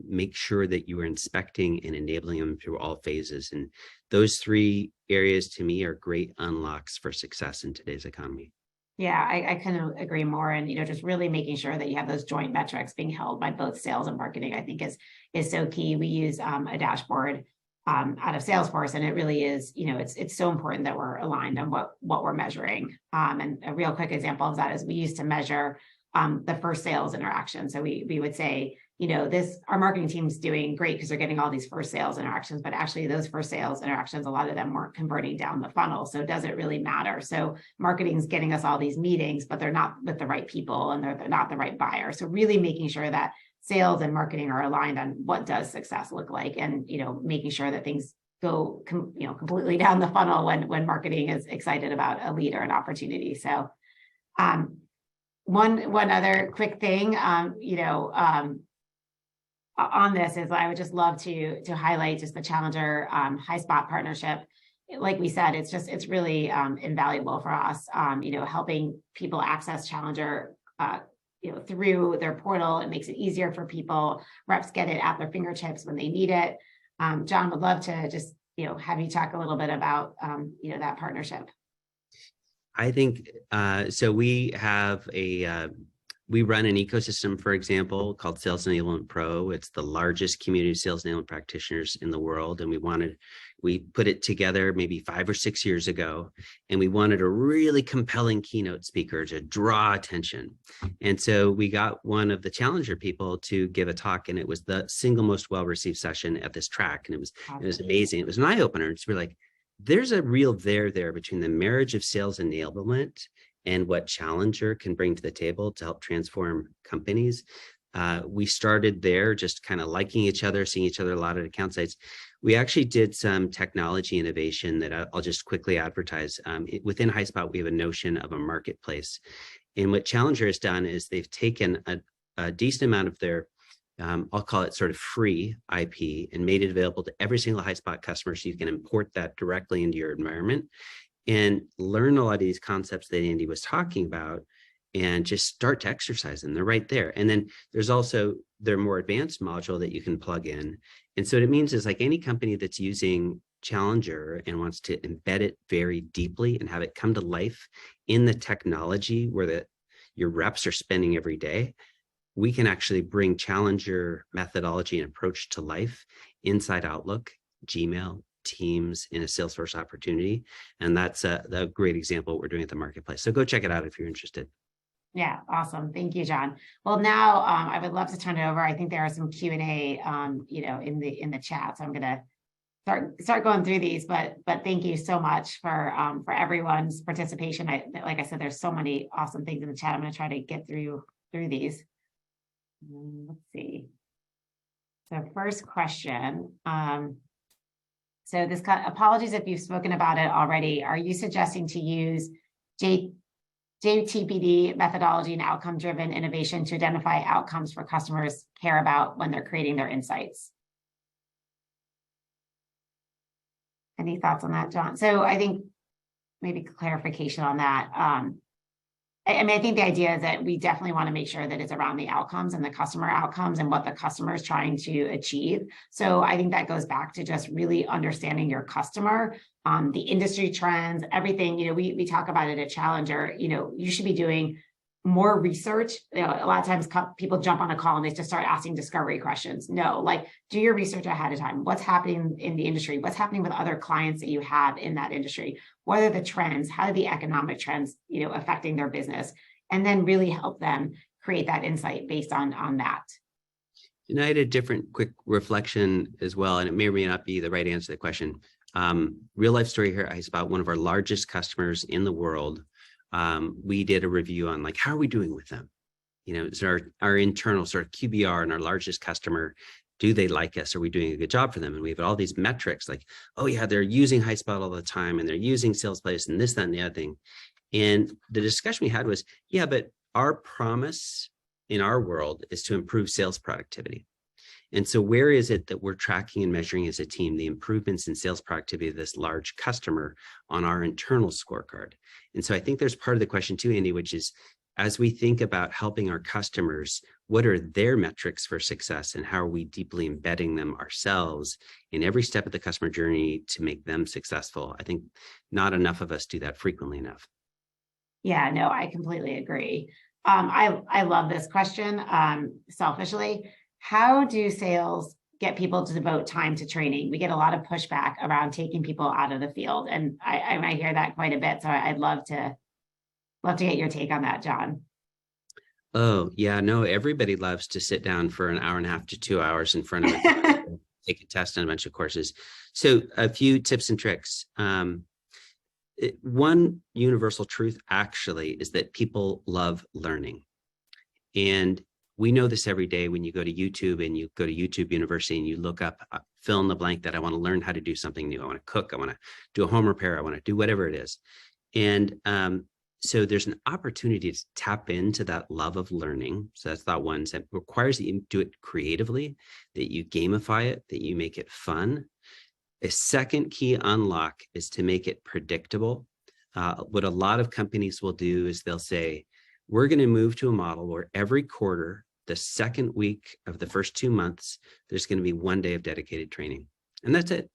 make sure that you are inspecting and enabling them through all phases. And those 3 areas to me are great unlocks for success in today's economy. Yeah, I couldn't agree more. And, just really making sure that you have those joint metrics being held by both sales and marketing, I think is so key. We use a dashboard out of Salesforce, and it really is, it's so important that we're aligned on what we're measuring. And a real quick example of that is we used to measure the first sales interaction. So we would say, our marketing team's doing great because they're getting all these first sales interactions, but actually those first sales interactions, a lot of them weren't converting down the funnel. So it doesn't really matter. So marketing's getting us all these meetings, but they're not with the right people and they're not the right buyer. So really making sure that sales and marketing are aligned on what does success look like, and, making sure that things go, completely down the funnel when marketing is excited about a lead or an opportunity. So, one other quick thing, on this is I would just love to highlight just the Challenger HighSpot partnership. Like we said, it's really invaluable for us, helping people access Challenger, through their portal. It makes it easier for people. Reps get it at their fingertips when they need it. John, would love to just, have you talk a little bit about, that partnership. I think, so we have we run an ecosystem, for example, called Sales Enablement Pro. It's the largest community of sales enablement practitioners in the world. And we put it together maybe 5 or 6 years ago, and we wanted a really compelling keynote speaker to draw attention. And so we got one of the Challenger people to give a talk, and it was the single most well-received session at this track. And it was amazing. It was an eye-opener. It's really like, there's a real there between the marriage of sales enablement and what Challenger can bring to the table to help transform companies. We started there just kind of liking each other, seeing each other a lot at account sites. We actually did some technology innovation that I'll just quickly advertise. Within HighSpot, we have a notion of a marketplace. And what Challenger has done is they've taken a decent amount of their, I'll call it sort of free IP, and made it available to every single HighSpot customer, so you can import that directly into your environment and learn a lot of these concepts that Andy was talking about, and just start to exercise them. They're right there. And then there's also their more advanced module that you can plug in. And so what it means is, like, any company that's using Challenger and wants to embed it very deeply and have it come to life in the technology where your reps are spending every day, we can actually bring Challenger methodology and approach to life inside Outlook, Gmail, Teams, in a Salesforce opportunity. And that's a great example of what we're doing at the marketplace. So go check it out if you're interested. Yeah, awesome. Thank you, John. Well, now I would love to turn it over. I think there are some Q&A, in the chat. So I'm going to start going through these, but thank you so much for everyone's participation. Like I said, there's so many awesome things in the chat. I'm going to try to get through these. Let's see. So first question. So this, apologies if you've spoken about it already. Are you suggesting to use JTPD methodology and outcome-driven innovation to identify outcomes for customers care about when they're creating their insights? Any thoughts on that, John? So I think maybe clarification on that. I think the idea is that we definitely want to make sure that it's around the outcomes and the customer outcomes and what the customer is trying to achieve. So I think that goes back to just really understanding your customer, the industry trends, everything. We talk about it at Challenger. You should be doing more research. A lot of times people jump on a call and they just start asking discovery questions. No, like, do your research ahead of time. What's happening in the industry? What's happening with other clients that you have in that industry? What are the trends? How are the economic trends, affecting their business? And then really help them create that insight based on that. And I had a different quick reflection as well, and it may or may not be the right answer to the question. Real life story here at HighSpot, one of our largest customers in the world. We did a review on, like, how are we doing with them? It's our internal sort of QBR and our largest customer. Do they like us? Are we doing a good job for them? And we have all these metrics like, oh yeah, they're using HighSpot all the time, and they're using SalesPlace and this, that, and the other thing. And the discussion we had was, yeah, but our promise in our world is to improve sales productivity. And so where is it that we're tracking and measuring as a team the improvements in sales productivity of this large customer on our internal scorecard? And so I think there's part of the question too, Andy, which is, as we think about helping our customers, what are their metrics for success, and how are we deeply embedding them ourselves in every step of the customer journey to make them successful? I think not enough of us do that frequently enough. Yeah, no, I completely agree. I love this question. Selfishly, how do sales get people to devote time to training? We get a lot of pushback around taking people out of the field, and I hear that quite a bit. So I'd love to get your take on that, John. Oh, yeah, no, everybody loves to sit down for an hour and a half to 2 hours in front of a computer, take a test on a bunch of courses. So a few tips and tricks. One universal truth actually is that people love learning. And we know this every day when you go to YouTube and you go to YouTube University and you look up, fill in the blank that I want to learn how to do something new. I want to cook. I want to do a home repair. I want to do whatever it is. And so there's an opportunity to tap into that love of learning. So that's thought one. So it requires that you do it creatively, that you gamify it, that you make it fun. A second key unlock is to make it predictable. What a lot of companies will do is they'll say, we're going to move to a model where every quarter, the second week of the first 2 months, there's going to be 1 day of dedicated training. And that's it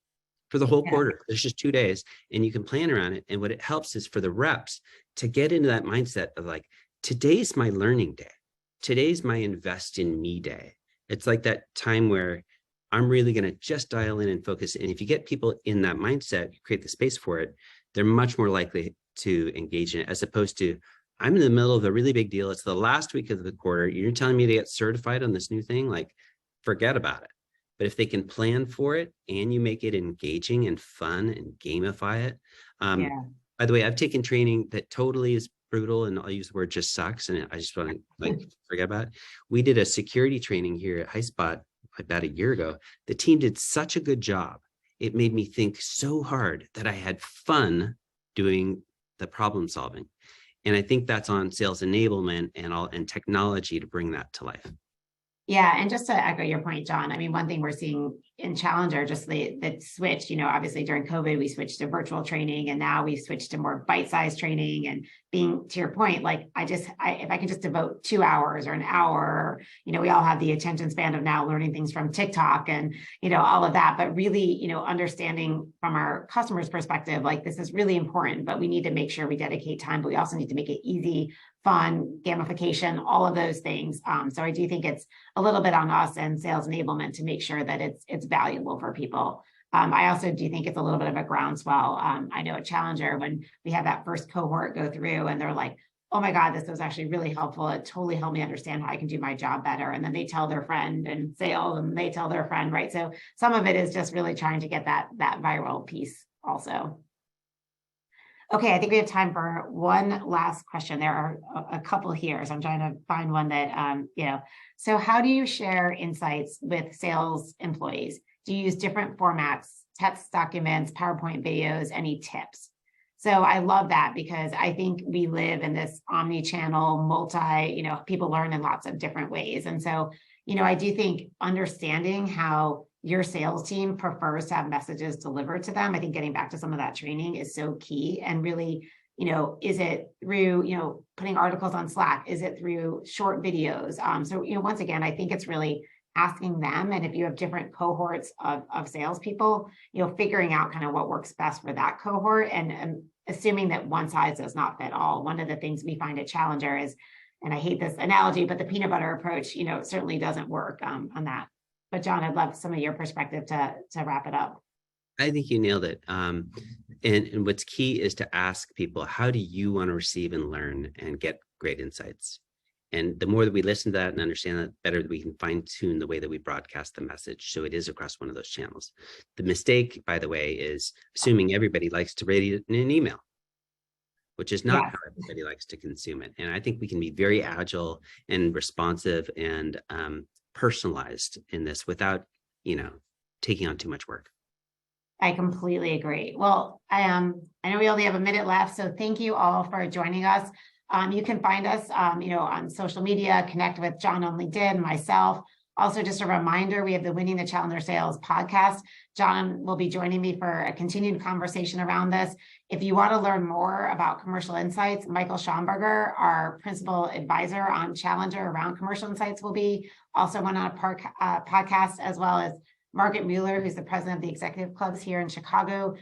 for the whole quarter. There's just 2 days and you can plan around it. And what it helps is for the reps to get into that mindset of like, today's my learning day. Today's my invest in me day. It's like that time where I'm really going to just dial in and focus. And if you get people in that mindset, you create the space for it, they're much more likely to engage in it, as opposed to, I'm in the middle of a really big deal. It's the last week of the quarter. You're telling me to get certified on this new thing? Like, forget about it. But if they can plan for it and you make it engaging and fun and gamify it. By the way, I've taken training that totally is brutal, and I'll use the word just sucks. And I just want to like forget about it. We did a security training here at HighSpot about a year ago. The team did such a good job. It made me think so hard that I had fun doing the problem solving. And I think that's on sales enablement and technology to bring that to life. Yeah, and just to echo your point, John, I mean, one thing we're seeing in Challenger, just the switch, obviously during COVID, we switched to virtual training, and now we've switched to more bite-sized training. And being, to your point, like if I can just devote 2 hours or an hour, we all have the attention span of now learning things from TikTok and, all of that, but really, understanding from our customers' perspective, like this is really important, but we need to make sure we dedicate time, but we also need to make it easy, fun, gamification, all of those things. So I do think it's a little bit on us and sales enablement to make sure that it's valuable for people. I also do think it's a little bit of a groundswell. I know at Challenger, when we have that first cohort go through and they're like, oh my God, this was actually really helpful. It totally helped me understand how I can do my job better. And then they tell their friend in sales and they tell their friend, right? So some of it is just really trying to get that viral piece also. Okay, I think we have time for one last question. There are a couple here, so I'm trying to find one that, So how do you share insights with sales employees? Do you use different formats, text documents, PowerPoint videos, any tips? So I love that because I think we live in this omni-channel, people learn in lots of different ways. And so, I do think understanding how your sales team prefers to have messages delivered to them, I think getting back to some of that training is so key. And really, is it through, putting articles on Slack? Is it through short videos? So, once again, I think it's really asking them. And if you have different cohorts of salespeople, figuring out kind of what works best for that cohort and assuming that one size does not fit all. One of the things we find at Challenger is, and I hate this analogy, but the peanut butter approach, certainly doesn't work on that. But John, I'd love some of your perspective to wrap it up. I think you nailed it. And what's key is to ask people, how do you want to receive and learn and get great insights? And the more that we listen to that and understand that, better we can fine tune the way that we broadcast the message. So it is across one of those channels. The mistake, by the way, is assuming everybody likes to read it in an email, which is not how everybody likes to consume it. And I think we can be very agile and responsive and personalized in this without, taking on too much work. I completely agree. Well, I know we only have a minute left, so thank you all for joining us. You can find us, on social media, connect with John on LinkedIn, myself. Also, just a reminder, we have the Winning the Challenger Sales podcast. John will be joining me for a continued conversation around this. If you want to learn more about commercial insights, Michael Schomburger, our principal advisor on Challenger around commercial insights, will be also on a podcast, as well as Margaret Mueller, who's the president of the executive clubs here in Chicago.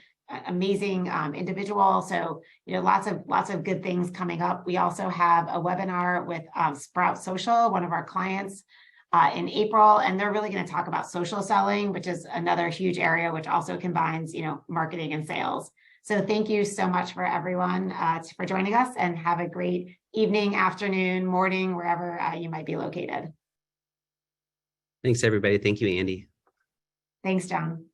Amazing individual. So, lots of good things coming up. We also have a webinar with Sprout Social, one of our clients, in April, and they're really going to talk about social selling, which is another huge area, which also combines, marketing and sales. So thank you so much for everyone for joining us, and have a great evening, afternoon, morning, wherever you might be located. Thanks, everybody. Thank you, Andy. Thanks, John.